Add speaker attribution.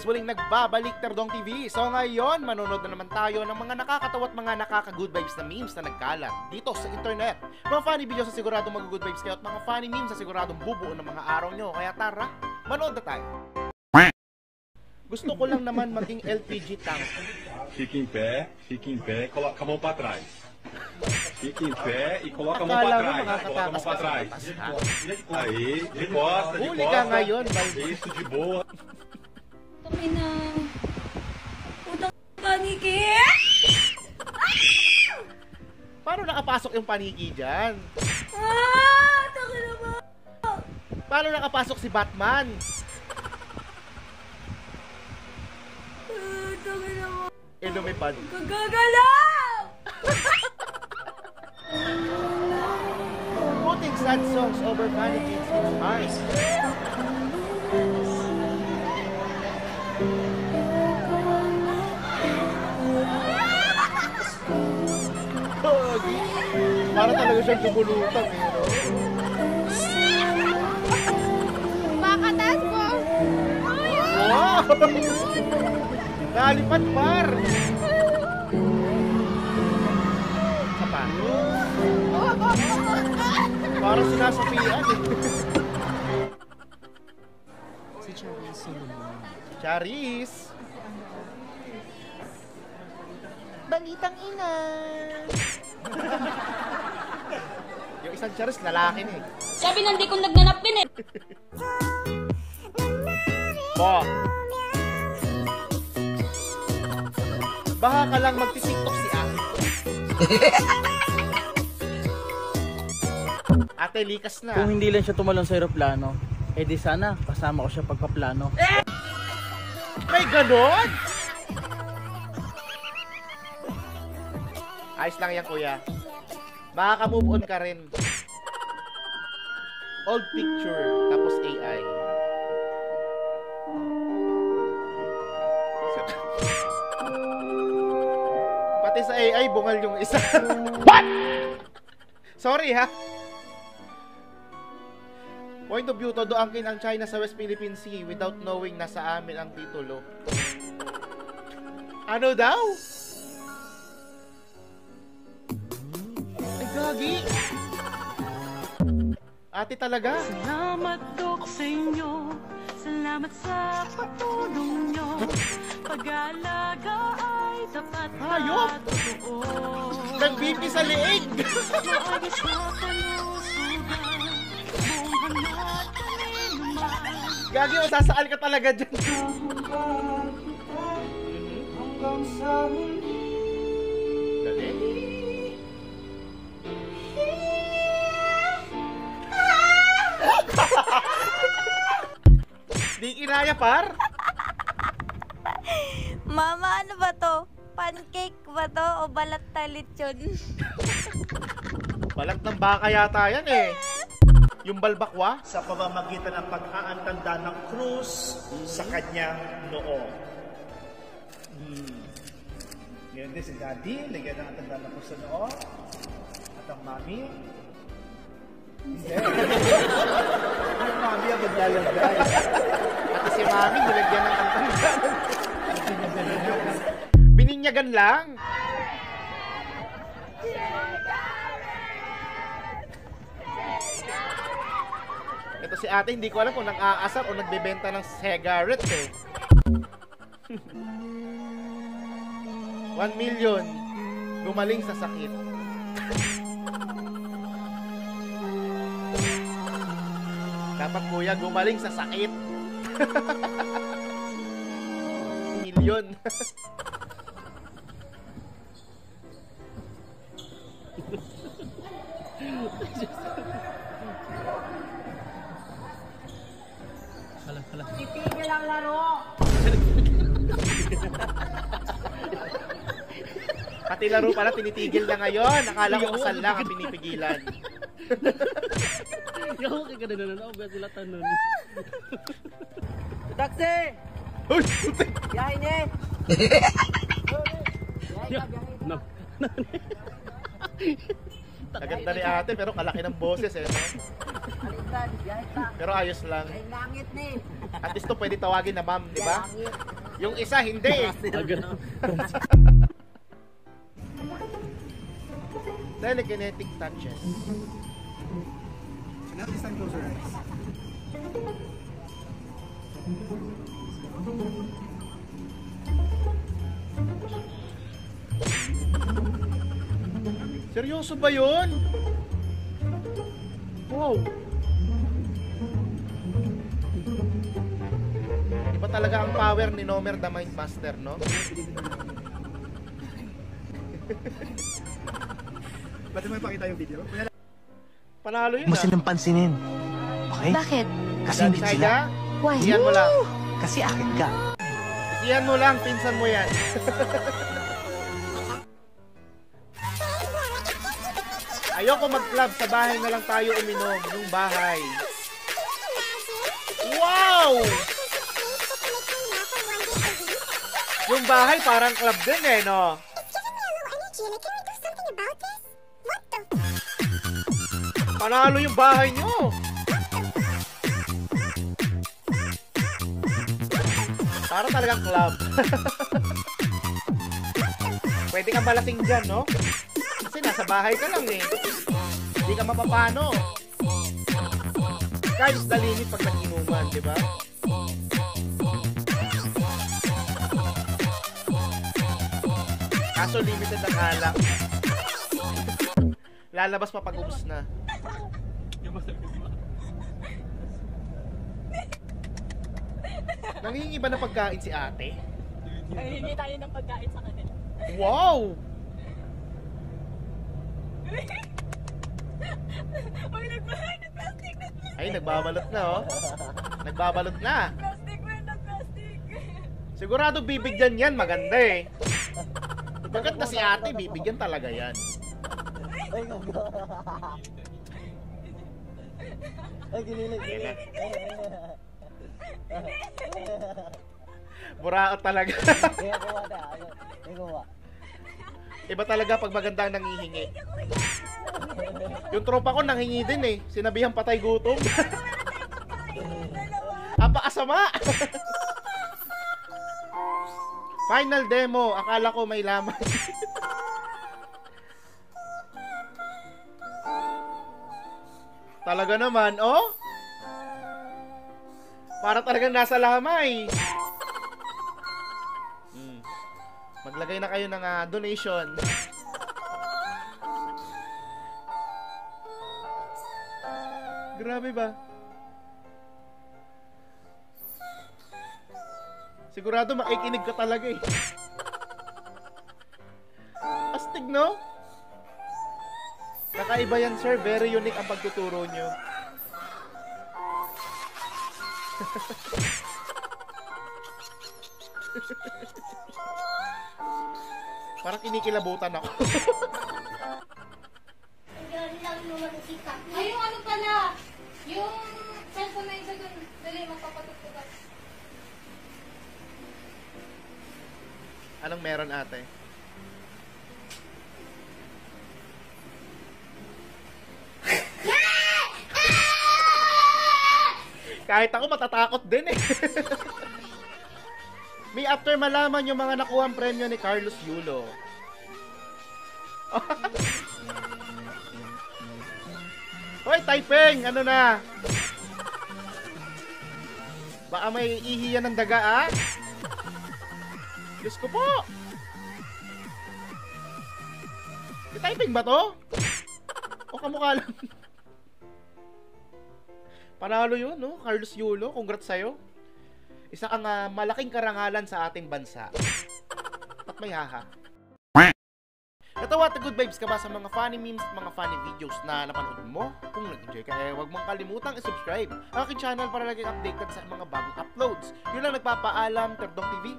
Speaker 1: guys, muling nagbabalik Terdong TV. So ngayon, manonood na naman tayo ng mga nakakatawa at mga nakaka-good vibes na memes na nagkalat dito sa internet. Mga funny videos sa siguradong mag-good vibes kayo at mga funny memes sa siguradong bubuo ng mga araw nyo. Kaya tara, manood na tayo. Gusto ko lang naman maging LPG tank.
Speaker 2: Fica em pé, coloca a mão pra trás. Fica em pé e coloca a mão
Speaker 1: Akala
Speaker 2: pra
Speaker 1: mo
Speaker 2: trás. Coloca a mão pra trás.
Speaker 1: makakatakas.
Speaker 2: Aí, de costa, de
Speaker 1: Huli ka ngayon,
Speaker 2: costa. Isso, de boa.
Speaker 3: Kami na. Utang paniki!
Speaker 1: Paano nakapasok yung paniki dyan?
Speaker 3: Taki naman!
Speaker 1: Paano nakapasok si Batman?
Speaker 3: Taki naman!
Speaker 1: Lumipad.
Speaker 3: Kagagalaw!
Speaker 1: Putting sad songs over funny kids is hard. Para talaga siyang dumulutang eh, no?
Speaker 3: Makatas po!
Speaker 1: Wow! Nalipad par! Isa pa. Parang sinasapian eh.
Speaker 4: Si Charis Solomon.
Speaker 1: Charis! Balitang ina! Yung isang Charis, lalaki na eh.
Speaker 3: Sabi nang di ko nagnanap din eh.
Speaker 1: Bo! Baka ka lang magti-tiktok si Ate. Ate, likas na.
Speaker 4: Kung hindi lang siya tumalon sa aeroplano, eh di sana kasama ko siya pagpaplano.
Speaker 1: May ganon? Ayos lang yan, kuya. Makaka-move on ka rin. Old picture, tapos AI. Pati sa AI, bungal yung isa. What? Sorry, ha? Point of view, todo angkin ang China sa West Philippine Sea without knowing na sa amin ang titulo. Ano daw? Ay, gagi. Ate talaga.
Speaker 5: Salamat Dok sa inyo. Salamat sa patulong nyo. Pag-aalaga ay tapat
Speaker 1: Hayop!
Speaker 5: at totoo.
Speaker 1: Nag-BP sa leeg.
Speaker 5: Maagis na kalusugan. Buong hanap kaniluman.
Speaker 1: Gagi, masasakal ka talaga dyan. Galing. Di kinaya, par.
Speaker 6: Mama, ano ba to? Pancake ba to o balat na lechon?
Speaker 1: Balat ng baka yata yan eh. Yung balbakwa.
Speaker 7: Sa pamamagitan ng pag-aantanda ng krus sa kanyang noo. Ngayon din si Daddy, lagyan ng antanda ng krus sa noo. At ang Mami, hindi. Yung Mami ang maglalagay.
Speaker 1: At si Mami, nilagyan ng antanda. Bininyagan lang. Ito si ate, hindi ko alam kung nang-aasar o nagbebenta ng cigarette eh. 1 million. Gumaling sa sakit. Dapat kuya, gumaling sa sakit. Million.
Speaker 3: Titigil ang laro!
Speaker 1: Pati laro pala, tinitigil na ngayon. Akala ko usal lang ang pinipigilan.
Speaker 4: Yaw, kaya ka na nananaw, sila tanong.
Speaker 8: Taxi!
Speaker 1: Uy, putik!
Speaker 8: Yahin niya!
Speaker 4: No.
Speaker 1: Naganda ni ate pero kalaki ng boses eh. No? Pero ayos lang. At least to pwede tawagin na ma'am, di ba? Yung isa, hindi eh. Telekinetic touches.
Speaker 7: Now this time close your eyes.
Speaker 1: Seryoso ba yun? Wow. Iba talaga ang power ni Nomer the Mind Master, no?
Speaker 7: Ba't mo ipakita yung video?
Speaker 1: Panalo yun
Speaker 8: Huwag mo
Speaker 1: ah.
Speaker 8: silang pansinin. Okay?
Speaker 6: Bakit?
Speaker 8: Kasi
Speaker 1: Daddy
Speaker 8: hindi sila.
Speaker 1: Saida,
Speaker 6: Why?
Speaker 1: iyan mo lang.
Speaker 8: Kasi akin ka.
Speaker 1: Iyan mo lang, pinsan mo yan. Ayoko mag-club, sa bahay na lang tayo uminom. Yung bahay. Wow! Yung bahay parang club din eh, no? Panalo yung bahay nyo! Para talagang club. Pwede kang balasing dyan, no? Kasi nasa bahay ka lang eh. Hindi ka mapapano. Sky's the limit pag nag-inuman, di ba? Kaso limited ang alak. Lalabas pa pag ubus na. Nangingi ba na pagkain si ate?
Speaker 3: Hindi tayo ng pagkain sa kanila.
Speaker 1: Wow! Ay, nagbabalot na oh. Nagbabalot na. Sigurado bibigyan yan, maganda eh. Bagat na si ate, bibigyan talaga yan. Ayan na. Buraot talaga. Iba talaga pag maganda ang nangihingi. Yung tropa ko nanghingi din eh. Sinabihan patay gutom. Apakasama. Final demo. Akala ko may laman. Talaga naman, oh? Para talagang nasa lamay. Maglagay na kayo ng donation. Grabe ba? Sigurado makikinig ka talaga eh. Astig, no? Kakaiba yan, sir. Very unique ang pagtuturo nyo. Parang kinikilabutan ako.
Speaker 3: Ay, yung ano pala, yung cellphone na isa dun, dali, magpapatugtugan.
Speaker 1: Anong meron, ate? Kahit ako matatakot din eh. May after malaman yung mga nakuha ang premyo ni Carlos Yulo. Hoy, Taipeng! Ano na? Baka may ihiyan ng daga, ah? Diyos ko po! Si Taipeng ba to? O kamukha lang? Panalo yun, no? Carlos Yulo, congrats sa'yo. Isa kang malaking karangalan sa ating bansa. At may haha. Natawa at good vibes ka ba sa mga funny memes at mga funny videos na napanood mo? Kung nag-enjoy ka, huwag mong kalimutang i-subscribe ang aking channel para laging updated sa mga bagong uploads. Yun lang nagpapaalam, Terdong TV.